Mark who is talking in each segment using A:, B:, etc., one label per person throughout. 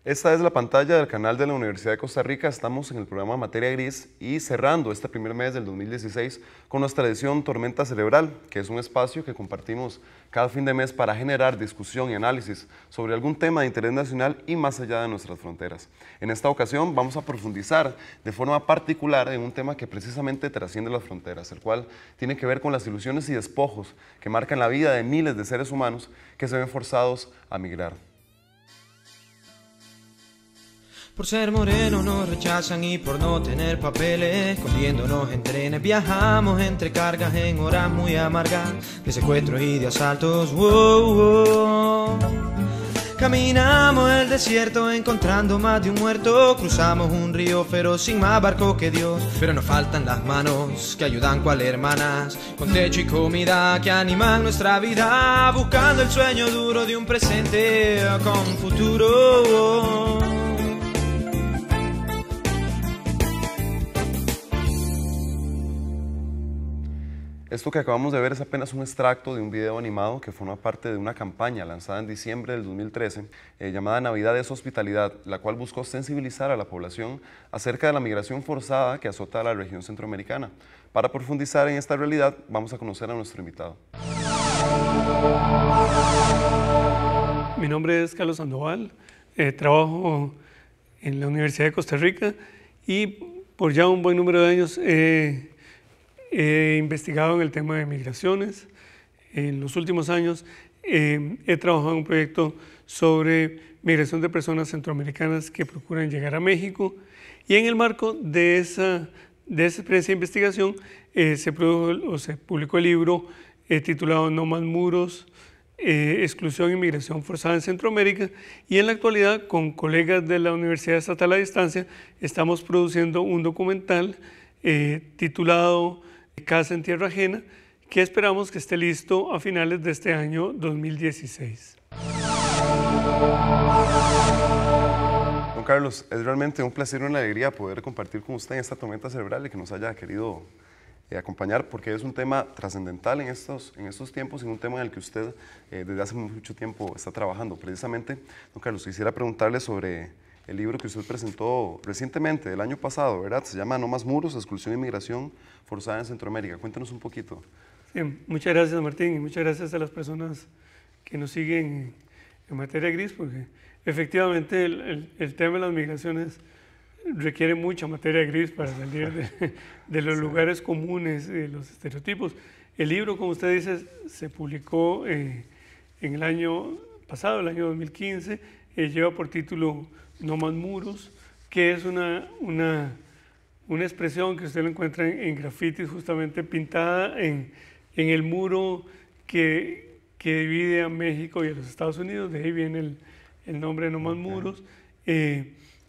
A: Esta es la pantalla del canal de la Universidad de Costa Rica. Estamos en el programa Materia Gris y cerrando este primer mes del 2016 con nuestra edición Tormenta Cerebral, que es un espacio que compartimos cada fin de mes para generar discusión y análisis sobre algún tema de interés nacional y más allá de nuestras fronteras. En esta ocasión vamos a profundizar de forma particular en un tema que precisamente trasciende las fronteras, el cual tiene que ver con las ilusiones y despojos que marcan la vida de miles de seres humanos que se ven forzados a migrar.
B: Por ser moreno nos rechazan y por no tener papeles, escondiéndonos en trenes, viajamos entre cargas en horas muy amargas, de secuestros y de asaltos. Caminamos el desierto encontrando más de un muerto, cruzamos un río feroz sin más barco que Dios, pero nos faltan las manos que ayudan cual hermanas, con techo y comida que animan nuestra vida, buscando el sueño duro de un presente con futuro.
A: Esto que acabamos de ver es apenas un extracto de un video animado que forma parte de una campaña lanzada en diciembre del 2013 llamada Navidad es Hospitalidad, la cual buscó sensibilizar a la población acerca de la migración forzada que azota a la región centroamericana. Para profundizar en esta realidad, vamos a conocer a nuestro invitado.
C: Mi nombre es Carlos Sandoval, trabajo en la Universidad de Costa Rica y por ya un buen número de años he investigado en el tema de migraciones. En los últimos años he trabajado en un proyecto sobre migración de personas centroamericanas que procuran llegar a México, y en el marco de esa experiencia de investigación se publicó el libro titulado No más muros, exclusión y migración forzada en Centroamérica, y en la actualidad con colegas de la Universidad Estatal a Distancia estamos produciendo un documental titulado Casa en Tierra Ajena, que esperamos que esté listo a finales de este año 2016.
A: Don Carlos, es realmente un placer y una alegría poder compartir con usted en esta tormenta cerebral y que nos haya querido acompañar, porque es un tema trascendental en estos tiempos y un tema en el que usted desde hace mucho tiempo está trabajando. Precisamente, don Carlos, quisiera preguntarle sobre el libro que usted presentó recientemente, el año pasado, ¿verdad? Se llama No más muros, exclusión y migración forzada en Centroamérica. Cuéntanos un poquito.
C: Sí, muchas gracias, Martín, y muchas gracias a las personas que nos siguen en Materia Gris, porque efectivamente el tema de las migraciones requiere mucha materia gris para salir de los lugares comunes, de los estereotipos. El libro, como usted dice, se publicó en el año pasado, el año 2015, lleva por título No más muros, que es una expresión que usted lo encuentra en grafitis, justamente pintada en el muro que divide a México y a los Estados Unidos. De ahí viene el nombre de No más muros.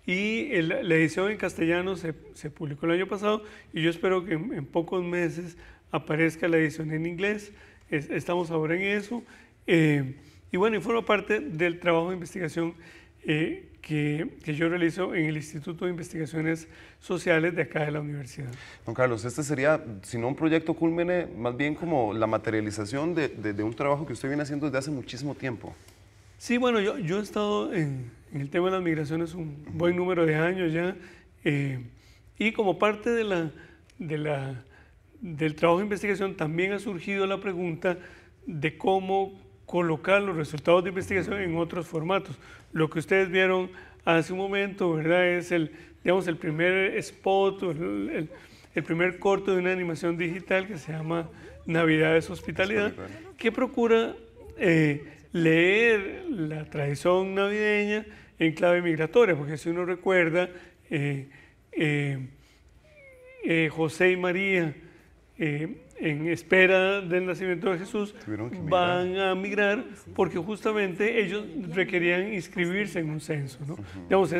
C: Y la edición en castellano se publicó el año pasado, y yo espero que en pocos meses aparezca la edición en inglés. Estamos ahora en eso. Y bueno, y forma parte del trabajo de investigación que yo realizo en el Instituto de Investigaciones Sociales de acá de la universidad.
A: Don Carlos, este sería, si no un proyecto cúlmine, más bien como la materialización de un trabajo que usted viene haciendo desde hace muchísimo tiempo.
C: Sí, bueno, yo he estado en el tema de las migraciones un buen número de años ya, y como parte del trabajo de investigación también ha surgido la pregunta de cómo colocar los resultados de investigación en otros formatos. Lo que ustedes vieron hace un momento, ¿verdad?, es el primer spot, el primer corto de una animación digital que se llama Navidad es Hospitalidad, que procura leer la tradición navideña en clave migratoria, porque si uno recuerda, José y María, en espera del nacimiento de Jesús, van a migrar porque justamente ellos requerían inscribirse en un censo, ¿no? Digamos,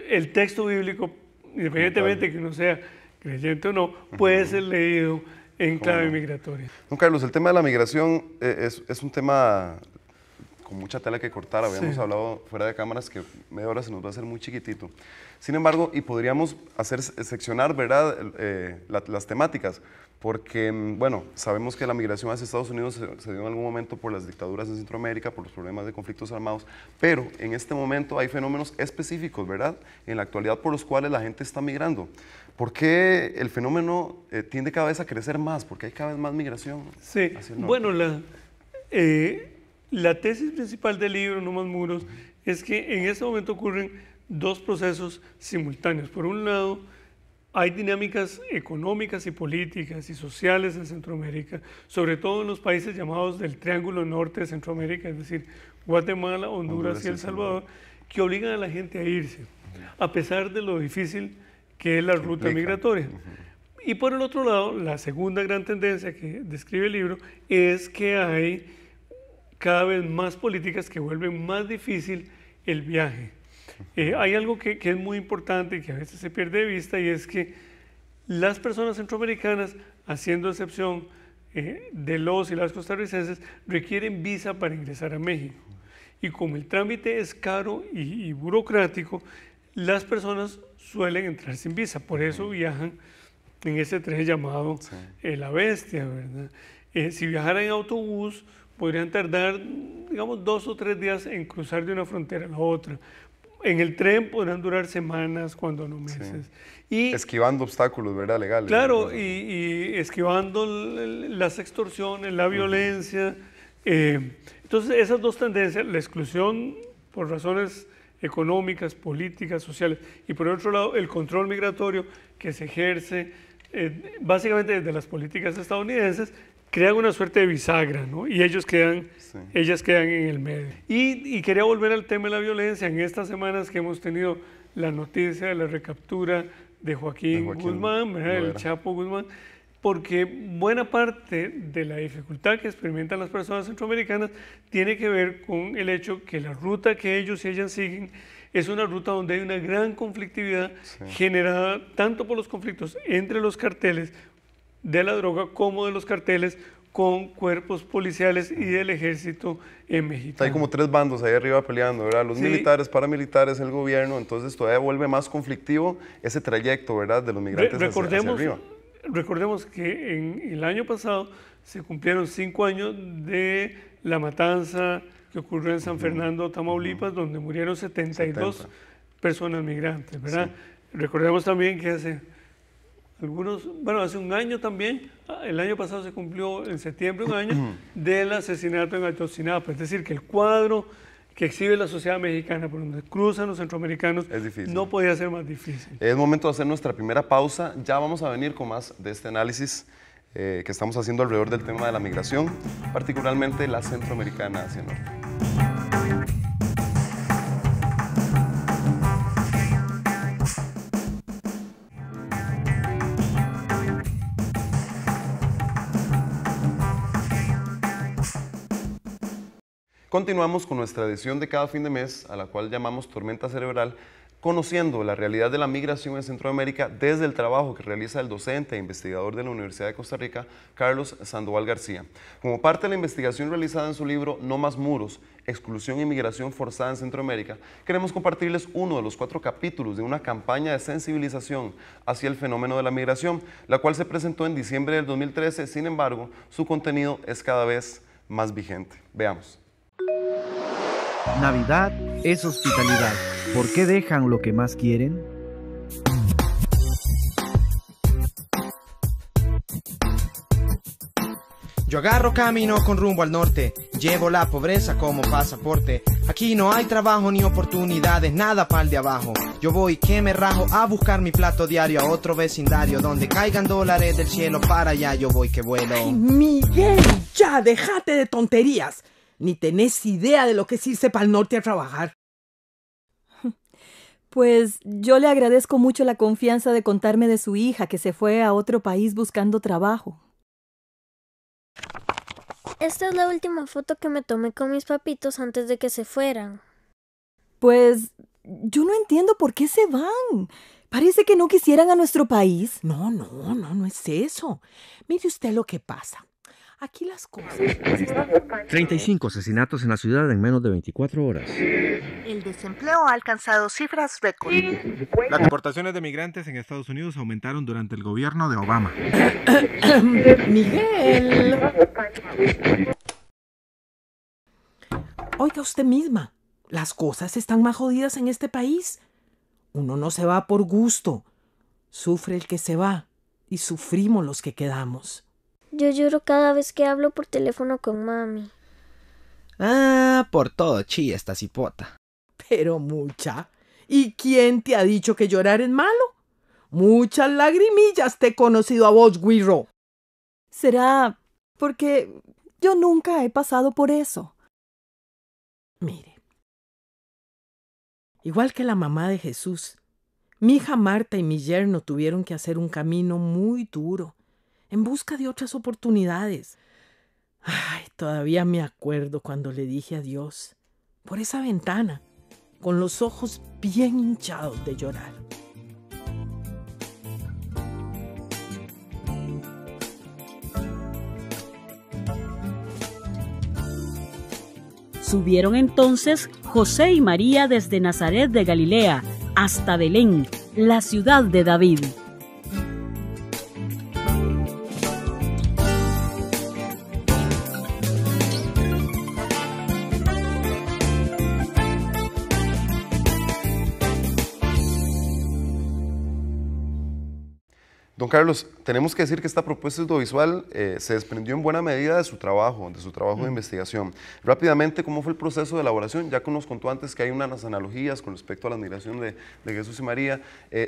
C: el texto bíblico, independientemente de que uno sea creyente o no, puede ser leído en clave migratoria.
A: Don Carlos, el tema de la migración es un tema con mucha tela que cortar. Habíamos
C: Sí.
A: hablado fuera de cámaras que media hora se nos va a hacer muy chiquitito. Sin embargo, y podríamos seccionar, ¿verdad?, las temáticas, porque, bueno, sabemos que la migración hacia Estados Unidos se dio en algún momento por las dictaduras en Centroamérica, por los problemas de conflictos armados, pero en este momento hay fenómenos específicos, ¿verdad?, en la actualidad por los cuales la gente está migrando. ¿Por qué el fenómeno tiende cada vez a crecer más? ¿Por qué hay cada vez más migración
C: Sí,
A: hacia el norte?
C: bueno, la tesis principal del libro, No Más Muros, es que en este momento ocurren dos procesos simultáneos. Por un lado, hay dinámicas económicas y políticas y sociales en Centroamérica, sobre todo en los países llamados del Triángulo Norte de Centroamérica, es decir, Guatemala, Honduras y El Salvador, que obligan a la gente a irse, a pesar de lo difícil que es la ruta migratoria. Y por el otro lado, la segunda gran tendencia que describe el libro es que hay cada vez más políticas que vuelven más difícil el viaje. Hay algo que es muy importante y que a veces se pierde de vista, y es que las personas centroamericanas, haciendo excepción de los y las costarricenses, requieren visa para ingresar a México. Y como el trámite es caro y burocrático, las personas suelen entrar sin visa. Por eso viajan en ese tren llamado La Bestia, ¿verdad? Si viajaran en autobús, podrían tardar, digamos, 2 o 3 días en cruzar de una frontera a la otra. En el tren podrán durar semanas, cuando no meses. Y,
A: esquivando obstáculos, ¿verdad?, legales.
C: claro, y esquivando las extorsiones, la violencia. Entonces, esas dos tendencias, la exclusión por razones económicas, políticas, sociales, y por otro lado, el control migratorio que se ejerce básicamente desde las políticas estadounidenses, crean una suerte de bisagra, ¿no? Y ellas quedan en el medio. Y quería volver al tema de la violencia. En estas semanas que hemos tenido la noticia de la recaptura de Joaquín Guzmán, ¿verdad?, el Chapo Guzmán, porque buena parte de la dificultad que experimentan las personas centroamericanas tiene que ver con el hecho que la ruta que ellos y ellas siguen es una ruta donde hay una gran conflictividad generada tanto por los conflictos entre los carteles de la droga como de los carteles con cuerpos policiales y del ejército en México.
A: Hay como 3 bandos ahí arriba peleando, ¿verdad? Los militares, paramilitares, el gobierno. Entonces todavía vuelve más conflictivo ese trayecto, ¿verdad?, de los migrantes hacia arriba.
C: Recordemos que en el año pasado se cumplieron 5 años de la matanza que ocurrió en San Fernando, Tamaulipas, donde murieron 72 personas migrantes, ¿verdad? Recordemos también que hace un año también, el año pasado se cumplió en septiembre un año del asesinato en Ayotzinapa. Es decir, que el cuadro que exhibe la sociedad mexicana por donde cruzan los centroamericanos no podía ser más difícil. Es
A: momento de hacer nuestra primera pausa. Ya vamos a venir con más de este análisis que estamos haciendo alrededor del tema de la migración, particularmente la centroamericana hacia el norte. Continuamos con nuestra edición de cada fin de mes, a la cual llamamos Tormenta Cerebral, conociendo la realidad de la migración en Centroamérica desde el trabajo que realiza el docente e investigador de la Universidad de Costa Rica, Carlos Sandoval García. Como parte de la investigación realizada en su libro No Más Muros, Exclusión y Migración Forzada en Centroamérica, queremos compartirles uno de los 4 capítulos de una campaña de sensibilización hacia el fenómeno de la migración, la cual se presentó en diciembre del 2013. Sin embargo, su contenido es cada vez más vigente. Veamos.
D: Navidad es hospitalidad. ¿Por qué dejan lo que más quieren?
B: Yo agarro camino con rumbo al norte, llevo la pobreza como pasaporte. Aquí no hay trabajo ni oportunidades, nada pa'l de abajo. Yo voy que me rajo a buscar mi plato diario a otro vecindario donde caigan dólares del cielo para allá. Yo voy que vuelo.
E: Ay, Miguel, ya déjate de tonterías. Ni tenés idea de lo que es irse pa'l norte a trabajar.
F: Pues yo le agradezco mucho la confianza de contarme de su hija que se fue a otro país buscando trabajo.
G: Esta es la última foto que me tomé con mis papitos antes de que se fueran.
F: Pues yo no entiendo por qué se van. Parece que no quisieran a nuestro país.
E: No es eso. Mire usted lo que pasa. aquí las cosas.
D: 35 asesinatos en la ciudad en menos de 24 horas.
H: El desempleo ha alcanzado cifras récord.
I: Las deportaciones de migrantes en Estados Unidos aumentaron durante el gobierno de Obama.
E: Miguel. Oiga usted misma, las cosas están más jodidas en este país. Uno no se va por gusto. Sufre el que se va y sufrimos los que quedamos.
G: Yo lloro cada vez que hablo por teléfono con mami.
B: Ah, por todo chilla esta cipota.
E: Pero mucha. ¿Y quién te ha dicho que llorar es malo? Muchas lagrimillas te he conocido a vos, güiro.
F: Será porque yo nunca he pasado por eso.
E: Mire, igual que la mamá de Jesús, mi hija Marta y mi yerno tuvieron que hacer un camino muy duro en busca de otras oportunidades. Ay, todavía me acuerdo cuando le dije adiós por esa ventana, con los ojos bien hinchados de llorar.
J: Subieron entonces José y María desde Nazaret de Galilea hasta Belén, la ciudad de David.
A: Don Carlos, tenemos que decir que esta propuesta audiovisual se desprendió en buena medida de su trabajo de investigación. Rápidamente, ¿cómo fue el proceso de elaboración? Ya que nos contó antes que hay unas analogías con respecto a la admiración de Jesús y María.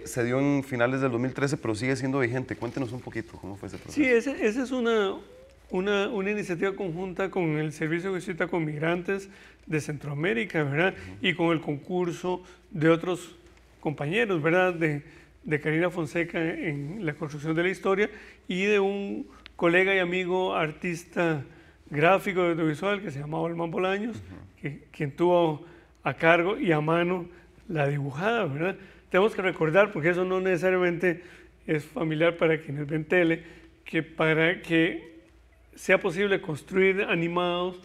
A: Se dio en finales del 2013, pero sigue siendo vigente. Cuéntenos un poquito cómo fue ese proceso.
C: Sí, esa es una iniciativa conjunta con el Servicio de Visita con Migrantes de Centroamérica, ¿verdad? Y con el concurso de otros compañeros, ¿verdad? De Karina Fonseca en la construcción de la historia y de un colega y amigo artista gráfico de audiovisual que se llama Olman Bolaños, quien tuvo a cargo y a mano la dibujada, ¿verdad? Tenemos que recordar, porque eso no necesariamente es familiar para quienes ven tele, que para que sea posible construir animados,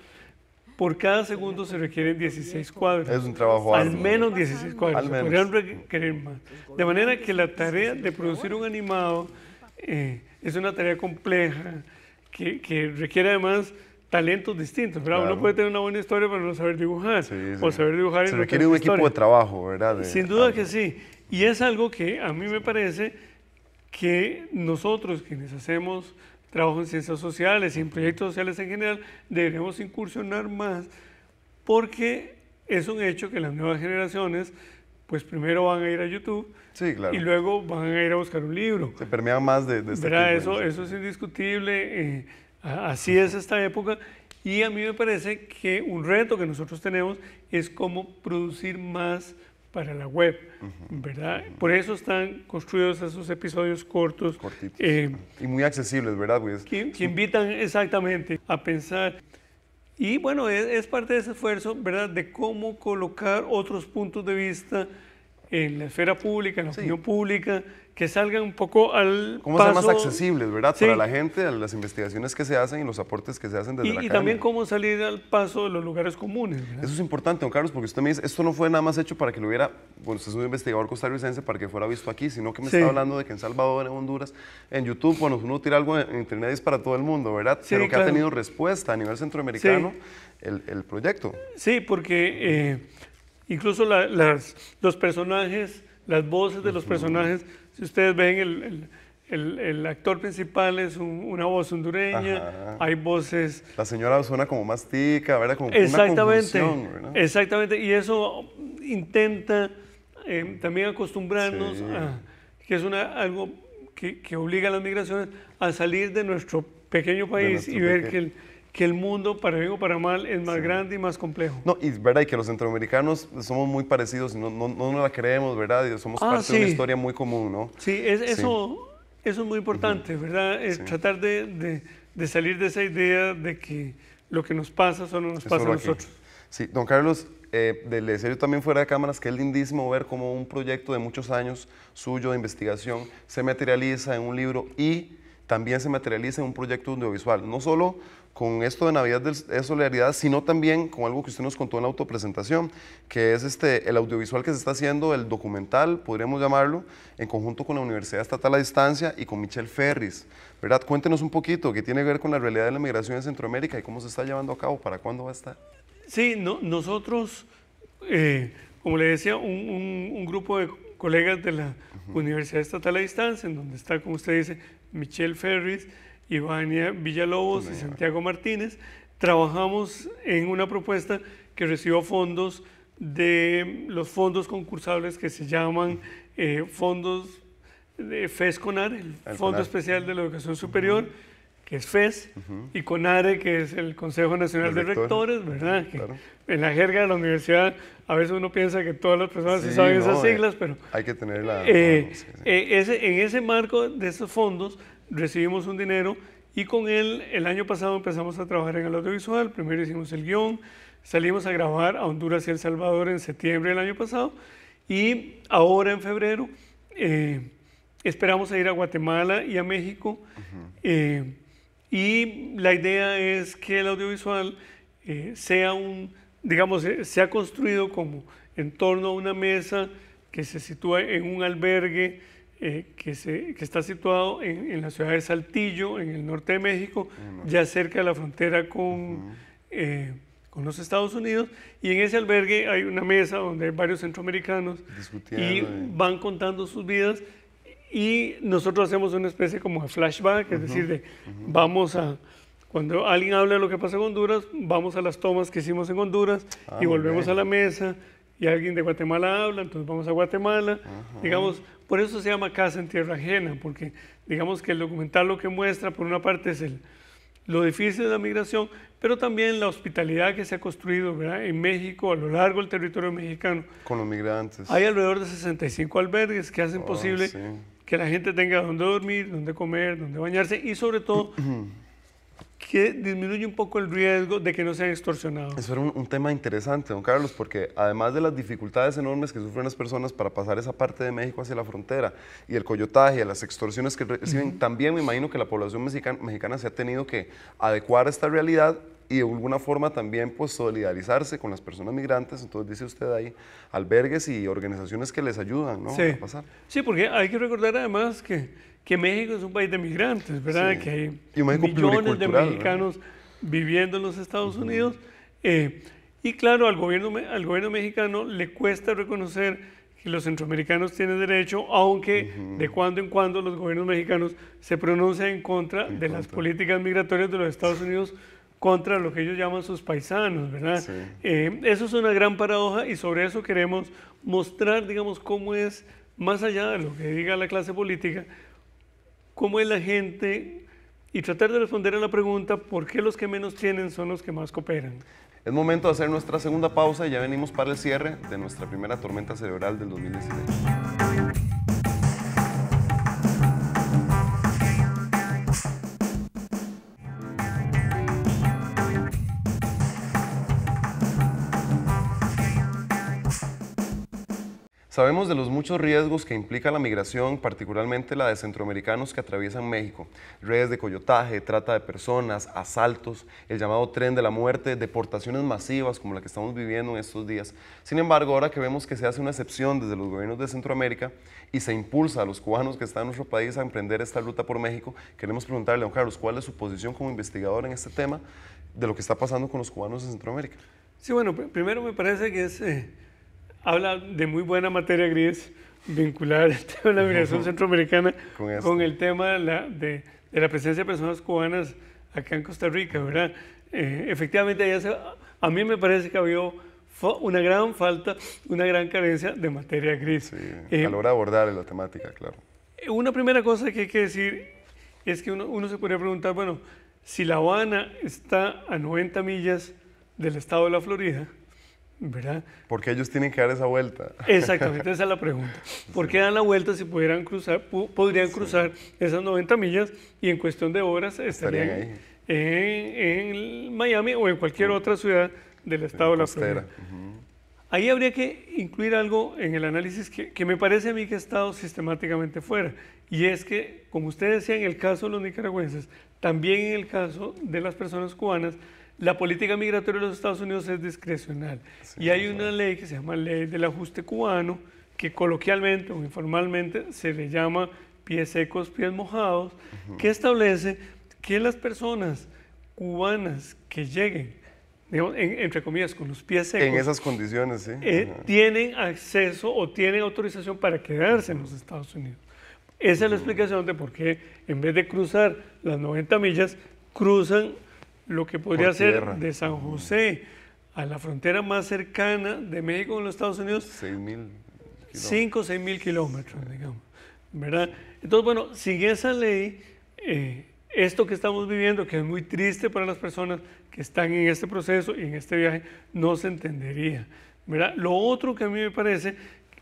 C: por cada segundo se requieren 16 cuadros.
A: Es un trabajo
C: al
A: arduo.
C: Menos 16 cuadros.
A: Al menos.
C: Podrían requerir más. De manera que la tarea de producir un animado es una tarea compleja que requiere además talentos distintos, ¿verdad?
A: Claro.
C: Uno puede tener una buena historia pero no saber dibujar. O saber dibujar
A: Se
C: y no
A: requiere
C: tener
A: un
C: historia.
A: equipo de trabajo, ¿verdad?
C: Sin duda que sí. Y es algo que a mí me parece que nosotros, quienes hacemos trabajo en ciencias sociales y en proyectos sociales en general, deberíamos incursionar más, porque es un hecho que las nuevas generaciones, pues primero van a ir a YouTube,
A: sí, claro,
C: y luego van a ir a buscar un libro.
A: Se permea más de este tipo.
C: Eso es indiscutible, así es esta época, y a mí me parece que un reto que nosotros tenemos es cómo producir más para la web, ¿verdad? Por eso están construidos esos episodios cortos.
A: Cortitos. Y muy accesibles, ¿verdad? Pues,
C: que invitan exactamente a pensar. Y bueno, es parte de ese esfuerzo, ¿verdad? De cómo colocar otros puntos de vista en la esfera pública, en la opinión pública, que salgan un poco al
A: cómo
C: paso.
A: ser más accesibles, ¿verdad? Sí. Para la gente, a las investigaciones que se hacen y los aportes que se hacen desde la academia.
C: Y también cómo salir al paso de los lugares comunes, ¿verdad?
A: Eso es importante, don Carlos, porque usted me dice, esto no fue nada más hecho para que lo hubiera, bueno, usted es un investigador costarricense, para que fuera visto aquí, sino que me está hablando de que en Salvador, en Honduras, en YouTube, bueno, uno tira algo en internet y es para todo el mundo, ¿verdad?
C: Sí,
A: pero que ha tenido respuesta a nivel centroamericano el proyecto.
C: Sí, porque incluso los personajes, las voces de los personajes, si ustedes ven, el actor principal es una voz hondureña, hay voces...
A: La señora suena como más tica, ¿verdad? Como
C: exactamente,
A: una confusión, ¿verdad?
C: Exactamente, y eso intenta también acostumbrarnos a que es algo que obliga a las migraciones a salir de nuestro pequeño país y ver que el mundo, para bien o para mal, es más grande y más complejo.
A: No, y verdad, y que los centroamericanos somos muy parecidos, no nos la creemos, ¿verdad? Y somos parte de una historia muy común, ¿no?
C: Sí, eso es muy importante, ¿verdad? Tratar de salir de esa idea de que lo que nos pasa solo nos pasa a nosotros.
A: Sí, don Carlos, le decía yo también fuera de cámaras que es lindísimo ver cómo un proyecto de muchos años suyo de investigación se materializa en un libro y también se materializa en un proyecto audiovisual. No solo con esto de Navidad de Solidaridad, sino también con algo que usted nos contó en la autopresentación, que es el audiovisual que se está haciendo, el documental, podríamos llamarlo, en conjunto con la Universidad Estatal a Distancia y con Michelle Ferris, ¿verdad? Cuéntenos un poquito, qué tiene que ver con la realidad de la migración en Centroamérica y cómo se está llevando a cabo, para cuándo va a estar.
C: Sí, nosotros, como le decía, un grupo de colegas de la Universidad Estatal a Distancia, en donde está, como usted dice, Michelle Ferris, Ivania Villalobos y Santiago Martínez, trabajamos en una propuesta que recibió fondos de los fondos concursables que se llaman fondos de FES-CONARE, el Fondo Especial de la Educación Superior, que es FES, y CONARE, que es el Consejo Nacional de Rectores, ¿verdad? Que en la jerga de la universidad a veces uno piensa que todas las personas sí saben esas siglas, pero
A: hay que tenerla.
C: En ese marco de esos fondos recibimos un dinero y con él el año pasado empezamos a trabajar en el audiovisual. Primero hicimos el guión, salimos a grabar a Honduras y El Salvador en septiembre del año pasado y ahora en febrero esperamos a ir a Guatemala y a México. Y la idea es que el audiovisual sea se ha construido como en torno a una mesa que se sitúa en un albergue que está situado en la ciudad de Saltillo, en el norte de México, ya cerca de la frontera con los Estados Unidos, y en ese albergue hay una mesa donde hay varios centroamericanos y van contando sus vidas, y nosotros hacemos una especie como de flashback, es decir, cuando alguien habla de lo que pasa en Honduras, vamos a las tomas que hicimos en Honduras y volvemos a la mesa, y alguien de Guatemala habla, entonces vamos a Guatemala, digamos, por eso se llama Casa en Tierra Ajena, porque digamos que el documental lo que muestra, por una parte, es lo difícil de la migración, pero también la hospitalidad que se ha construido, ¿verdad?, en México, a lo largo del territorio mexicano.
A: Con los migrantes.
C: Hay alrededor de 65 albergues que hacen posible que la gente tenga donde dormir, donde comer, donde bañarse, y sobre todo que disminuye un poco el riesgo de que no sean extorsionados.
A: Eso era un tema interesante, don Carlos, porque además de las dificultades enormes que sufren las personas para pasar esa parte de México hacia la frontera, y el coyotaje, y las extorsiones que reciben, también me imagino que la población mexicana se ha tenido que adecuar a esta realidad y de alguna forma también pues solidarizarse con las personas migrantes. Entonces dice usted ahí, albergues y organizaciones que les ayudan, ¿no?, a pasar.
C: Sí, porque hay que recordar además que México es un país de migrantes, ¿verdad? Que hay millones de mexicanos viviendo en los Estados Unidos. Y claro, al gobierno mexicano le cuesta reconocer que los centroamericanos tienen derecho, aunque de cuando en cuando los gobiernos mexicanos se pronuncian en contra de las políticas migratorias de los Estados Unidos contra lo que ellos llaman sus paisanos, ¿verdad? Eso es una gran paradoja, y sobre eso queremos mostrar, digamos, cómo es, más allá de lo que diga la clase política, cómo es la gente, y tratar de responder a la pregunta ¿por qué los que menos tienen son los que más cooperan?
A: Es momento de hacer nuestra segunda pausa y ya venimos para el cierre de nuestra primera tormenta cerebral del 2016. Sabemos de los muchos riesgos que implica la migración, particularmente la de centroamericanos que atraviesan México. Redes de coyotaje, trata de personas, asaltos, el llamado tren de la muerte, deportaciones masivas como la que estamos viviendo en estos días. Sin embargo, ahora que vemos que se hace una excepción desde los gobiernos de Centroamérica y se impulsa a los cubanos que están en nuestro país a emprender esta ruta por México, queremos preguntarle a don Carlos, ¿cuál es su posición como investigador en este tema de lo que está pasando con los cubanos en Centroamérica?
C: Sí, bueno, primero me parece que es... habla de muy buena materia gris vincular el tema de la migración centroamericana con el tema de la presencia de personas cubanas acá en Costa Rica, ¿verdad? Efectivamente, a mí me parece que había una gran falta, una gran carencia de materia gris.
A: Sí, a la hora de abordar la temática, claro.
C: Una primera cosa que hay que decir es que uno se podría preguntar, bueno, si La Habana está a 90 millas del estado de la Florida, ¿verdad?
A: Porque ellos tienen que dar esa vuelta.
C: Exactamente, esa es la pregunta. ¿Por qué dan la vuelta si podrían cruzar esas 90 millas y en cuestión de horas estarían ahí en Miami o en cualquier otra ciudad del estado de la Florida? Ahí habría que incluir algo en el análisis que me parece a mí que ha estado sistemáticamente fuera, y es que, como usted decía, en el caso de los nicaragüenses, también en el caso de las personas cubanas, la política migratoria de los Estados Unidos es discrecional. Sí, y hay una ley que se llama Ley del Ajuste Cubano, que coloquialmente o informalmente se le llama pies secos, pies mojados, que establece que las personas cubanas que lleguen, digamos, entre comillas, con los pies secos,
A: en esas condiciones, sí,
C: tienen acceso o tienen autorización para quedarse en los Estados Unidos. Esa es la explicación de por qué, en vez de cruzar las 90 millas, cruzan lo que podría ser de San José a la frontera más cercana de México con los Estados Unidos, 5 o 6 mil kilómetros, digamos, ¿verdad? Entonces, bueno, sin esa ley, esto que estamos viviendo, que es muy triste para las personas que están en este proceso y en este viaje, no se entendería, ¿verdad? Lo otro que a mí me parece,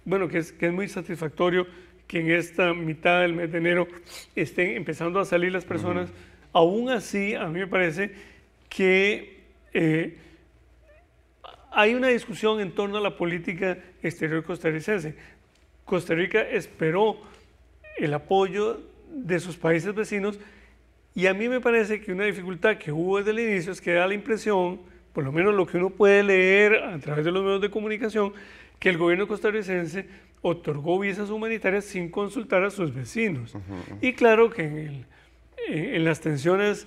C: bueno, que es muy satisfactorio que en esta mitad del mes de enero estén empezando a salir las personas, aún así, a mí me parece que hay una discusión en torno a la política exterior costarricense. Costa Rica esperó el apoyo de sus países vecinos y a mí me parece que una dificultad que hubo desde el inicio es que da la impresión, por lo menos lo que uno puede leer a través de los medios de comunicación, que el gobierno costarricense otorgó visas humanitarias sin consultar a sus vecinos. Y claro que en las tensiones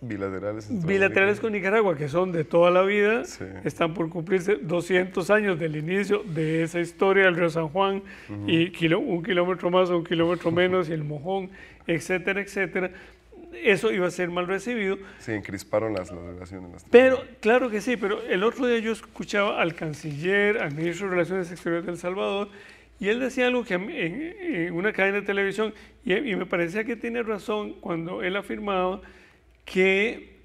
C: bilaterales con Nicaragua, que son de toda la vida, están por cumplirse 200 años del inicio de esa historia del río San Juan, y un kilómetro más o un kilómetro menos, y el Mojón, etcétera, etcétera. Eso iba a ser mal recibido.
A: Sí, encrisparon las relaciones.
C: Pero, claro que sí, pero el otro día yo escuchaba al canciller, al ministro de Relaciones Exteriores de El Salvador, y él decía algo que en una cadena de televisión, y me parecía que tiene razón cuando él afirmaba que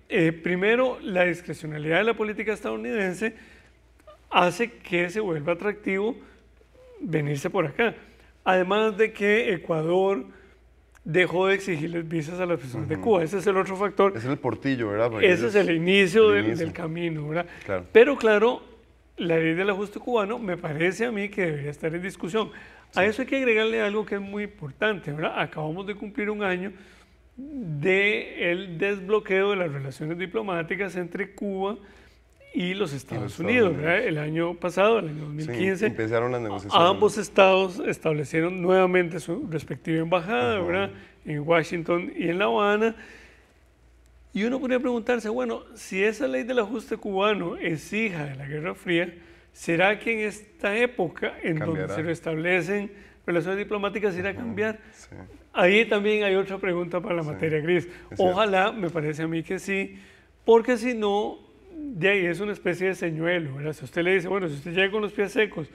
C: primero la discrecionalidad de la política estadounidense hace que se vuelva atractivo venirse por acá. Además de que Ecuador dejó de exigirles visas a las personas de Cuba. Ese es el otro factor.
A: Ese es el portillo, ¿verdad? Porque
C: ese es el inicio del camino, ¿verdad?
A: Claro.
C: Pero claro, la ley del ajuste cubano me parece a mí que debería estar en discusión. A eso hay que agregarle algo que es muy importante, ¿verdad? Acabamos de cumplir un año del desbloqueo de las relaciones diplomáticas entre Cuba y los Estados Unidos, ¿verdad? El año pasado, el año 2015,
A: empezaron las negociaciones.
C: Ambos estados establecieron nuevamente su respectiva embajada, ¿verdad? En Washington y en La Habana. Y uno podría preguntarse, bueno, si esa ley del ajuste cubano es hija de la Guerra Fría, ¿será que en esta época en donde se restablecen relaciones diplomáticas irá a cambiar?
A: Sí.
C: Ahí también hay otra pregunta para la materia gris. Ojalá, me parece a mí que sí, porque si no, de ahí es una especie de señuelo, ¿verdad? Si usted le dice, bueno, si usted llega con los pies secos,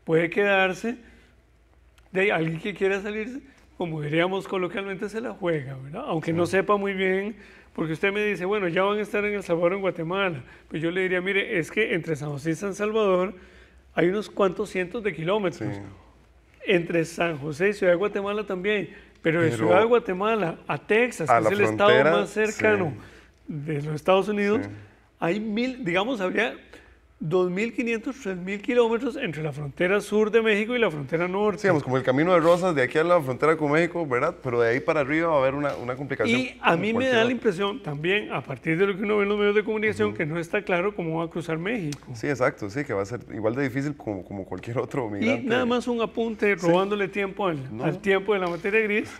C: puede quedarse, de ahí alguien que quiera salirse, como diríamos coloquialmente, se la juega, ¿verdad? Aunque no sepa muy bien, porque usted me dice, bueno, ya van a estar en El Salvador o en Guatemala, pues yo le diría, mire, es que entre San José y San Salvador hay unos cuantos cientos de kilómetros. Entre San José y Ciudad de Guatemala también, pero de Ciudad de Guatemala a Texas, que es el estado más cercano de los Estados Unidos, hay habría 2.500, 3.000 kilómetros entre la frontera sur de México y la frontera norte.
A: Sí, digamos, como el camino de Rosas de aquí a la frontera con México, ¿verdad? Pero de ahí para arriba va a haber una complicación.
C: Y a mí me da la impresión también, a partir de lo que uno ve en los medios de comunicación, que no está claro cómo va a cruzar México.
A: Sí, exacto, sí, que va a ser igual de difícil como cualquier otro migrante.
C: Y nada más un apunte, robándole tiempo al tiempo de la materia gris,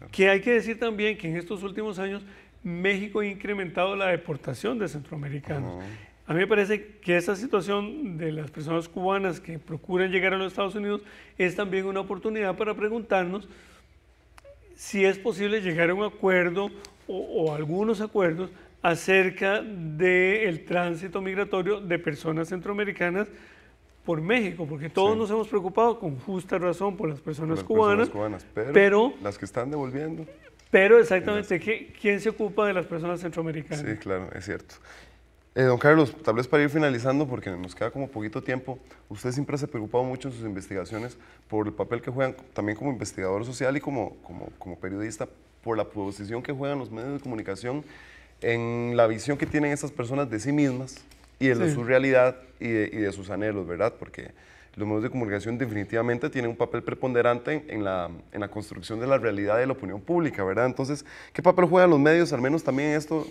C: que hay que decir también que en estos últimos años México ha incrementado la deportación de centroamericanos. A mí me parece que esa situación de las personas cubanas que procuran llegar a los Estados Unidos es también una oportunidad para preguntarnos si es posible llegar a un acuerdo o algunos acuerdos acerca del tránsito migratorio de personas centroamericanas por México, porque todos nos hemos preocupado con justa razón por las personas cubanas, pero
A: las que están devolviendo.
C: Pero exactamente, ¿quién se ocupa de las personas centroamericanas?
A: Sí, claro, es cierto. Don Carlos, tal vez para ir finalizando, porque nos queda como poquito tiempo, usted siempre se ha preocupado mucho en sus investigaciones por el papel que juegan, también como investigador social y como periodista, por la posición que juegan los medios de comunicación en la visión que tienen estas personas de sí mismas y de
C: Sí.
A: su realidad y de sus anhelos, ¿verdad? Porque los medios de comunicación definitivamente tienen un papel preponderante en la construcción de la realidad de la opinión pública, ¿verdad? Entonces, ¿qué papel juegan los medios, al menos también esto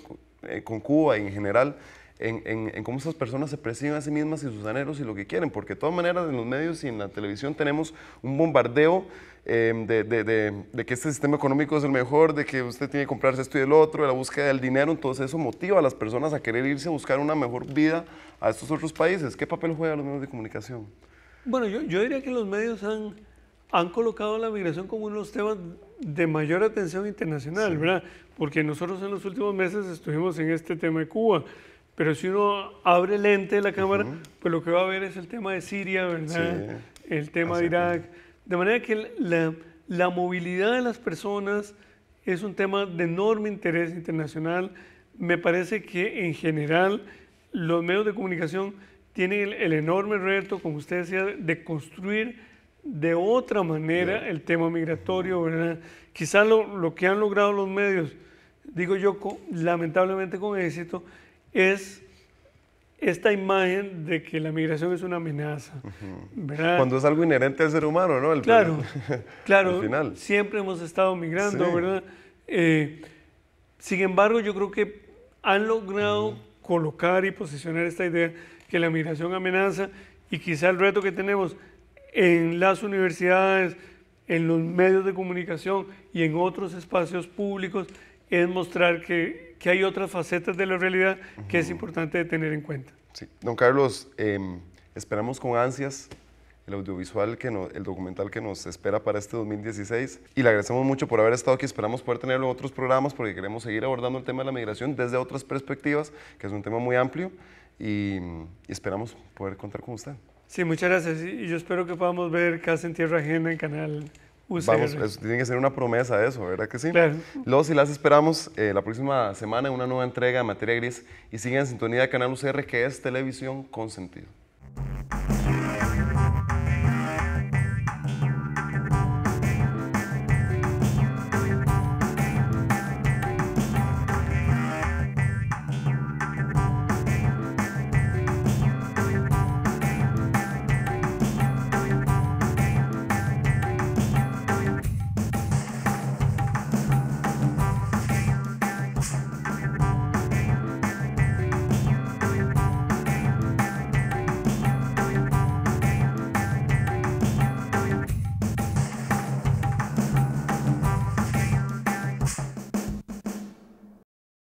A: con Cuba y en general, en cómo esas personas se perciben a sí mismas y sus anhelos y lo que quieren? Porque de todas maneras en los medios y en la televisión tenemos un bombardeo de que este sistema económico es el mejor, de que usted tiene que comprarse esto y el otro, de la búsqueda del dinero, entonces eso motiva a las personas a querer irse a buscar una mejor vida a estos otros países. ¿Qué papel juegan los medios de comunicación?
C: Bueno, yo diría que los medios han colocado la migración como uno de los temas de mayor atención internacional, ¿verdad? Porque nosotros en los últimos meses estuvimos en este tema de Cuba, pero si uno abre el lente de la cámara, pues lo que va a ver es el tema de Siria, ¿verdad? El tema de Irak. De manera que la movilidad de las personas es un tema de enorme interés internacional. Me parece que en general los medios de comunicación tienen el enorme reto, como usted decía, de construir de otra manera el tema migratorio, ¿verdad? Quizá lo que han logrado los medios, digo yo, lamentablemente con éxito, es esta imagen de que la migración es una amenaza, ¿verdad?
A: Cuando es algo inherente al ser humano, ¿no?
C: Claro,
A: al final.
C: siempre hemos estado migrando,
A: Sí.
C: ¿verdad? Sin embargo, yo creo que han logrado colocar y posicionar esta idea que la migración amenaza, y quizá el reto que tenemos en las universidades, en los medios de comunicación y en otros espacios públicos es mostrar que hay otras facetas de la realidad que es importante de tener en cuenta.
A: Sí. Don Carlos, esperamos con ansias el audiovisual, el documental que nos espera para este 2016, y le agradecemos mucho por haber estado aquí. Esperamos poder tenerlo en otros programas porque queremos seguir abordando el tema de la migración desde otras perspectivas, que es un tema muy amplio, y esperamos poder contar con usted.
C: Sí, muchas gracias, y yo espero que podamos ver Casa en Tierra Ajena en Canal UCR.
A: Vamos, eso tiene que ser una promesa eso, ¿verdad que sí?
C: Claro.
A: Los y las esperamos la próxima semana en una nueva entrega de Materia Gris, y sigan en sintonía de Canal UCR, que es televisión con sentido.